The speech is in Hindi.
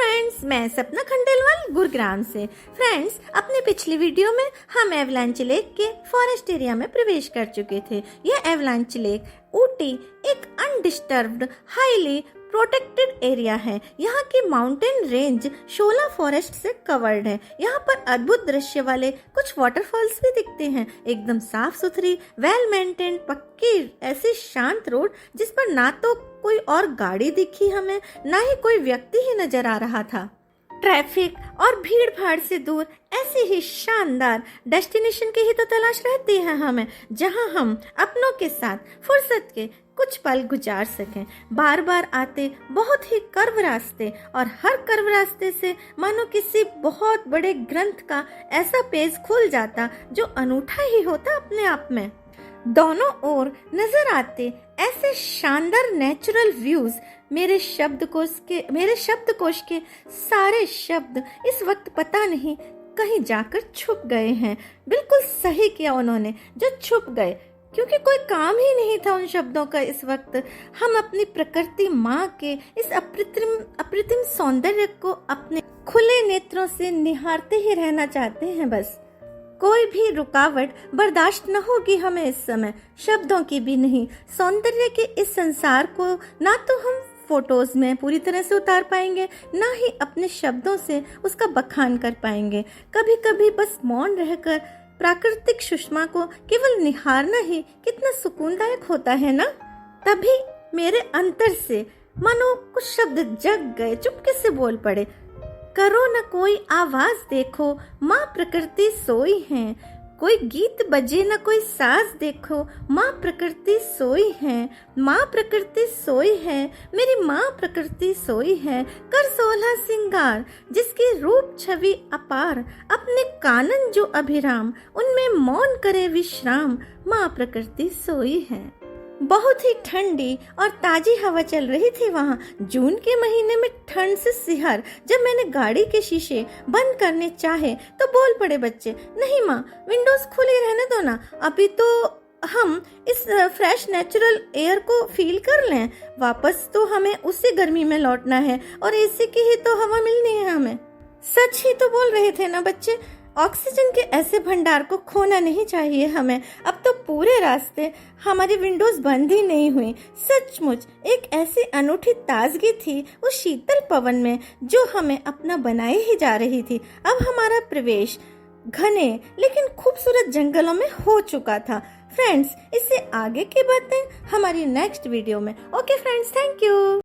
फ्रेंड्स, मैं सपना खंडेलवाल गुरुग्राम से। फ्रेंड्स, अपने पिछली वीडियो में हम एवलांच लेक के फॉरेस्ट एरिया में प्रवेश कर चुके थे। यह एवलांच लेक ऊटी एक अनडिस्टर्ब्ड हाईली प्रोटेक्टेड एरिया है। यहाँ की माउंटेन रेंज शोला फॉरेस्ट से कवर्ड है। यहाँ पर अद्भुत दृश्य वाले कुछ वाटरफॉल्स भी दिखते हैं। एकदम साफ सुथरी वेल मेंटेन्ड पक्की ऐसी शांत रोड जिस पर ना तो कोई और गाड़ी दिखी हमें, ना ही कोई व्यक्ति ही नजर आ रहा था। ट्रैफिक और भीड़ भाड़ से दूर ऐसी ही शानदार डेस्टिनेशन की ही तो तलाश रहती है हमें, जहां हम अपनों के साथ फुर्सत के कुछ पल गुजार सकें। बार बार आते बहुत ही कर्व रास्ते और हर कर्व रास्ते से मानो किसी बहुत बड़े ग्रंथ का ऐसा पेज खुल जाता जो अनूठा ही होता अपने आप में। दोनों ओर नजर आते ऐसे शानदार नेचुरल व्यूज मेरे शब्दकोश के सारे शब्द इस वक्त पता नहीं कहीं जाकर छुप गए हैं। बिल्कुल सही किया उन्होंने जो छुप गए, क्योंकि कोई काम ही नहीं था उन शब्दों का। इस वक्त हम अपनी प्रकृति माँ के इस अप्रतिम सौंदर्य को अपने खुले नेत्रों से निहारते ही रहना चाहते हैं। बस कोई भी रुकावट बर्दाश्त न होगी हमें इस समय, शब्दों की भी नहीं। सौंदर्य के इस संसार को ना तो हम फोटोज में पूरी तरह से उतार पाएंगे, ना ही अपने शब्दों से उसका बखान कर पाएंगे। कभी कभी बस मौन रहकर प्राकृतिक सुषमा को केवल निहारना ही कितना सुकूनदायक होता है ना। तभी मेरे अंतर से मानो कुछ शब्द जग गए, चुपके से बोल पड़े। करो न कोई आवाज, देखो माँ प्रकृति सोई है। कोई गीत बजे न कोई साज, देखो माँ प्रकृति सोई है। माँ प्रकृति सोई है, मेरी माँ प्रकृति सोई है। कर सोलह सिंगार जिसकी रूप छवि अपार, अपने कानन जो अभिराम, उनमें मौन करे विश्राम। माँ प्रकृति सोई है। बहुत ही ठंडी और ताजी हवा चल रही थी वहाँ। जून के महीने में ठंड से सिहर जब मैंने गाड़ी के शीशे बंद करने चाहे तो बोल पड़े बच्चे, नहीं माँ, विंडोज खुली रहने दो ना, अभी तो हम इस फ्रेश नेचुरल एयर को फील कर लें। वापस तो हमें उसी गर्मी में लौटना है और एसी की ही तो हवा मिलनी है हमें। सच ही तो बोल रहे थे ना बच्चे, ऑक्सीजन के ऐसे भंडार को खोना नहीं चाहिए हमें। अब तो पूरे रास्ते हमारी विंडोज बंद ही नहीं हुई। सचमुच एक ऐसी अनूठी ताजगी थी उस शीतल पवन में जो हमें अपना बनाए ही जा रही थी। अब हमारा प्रवेश घने लेकिन खूबसूरत जंगलों में हो चुका था। फ्रेंड्स, इससे आगे की बातें हमारी नेक्स्ट वीडियो में। Okay friends, thank you.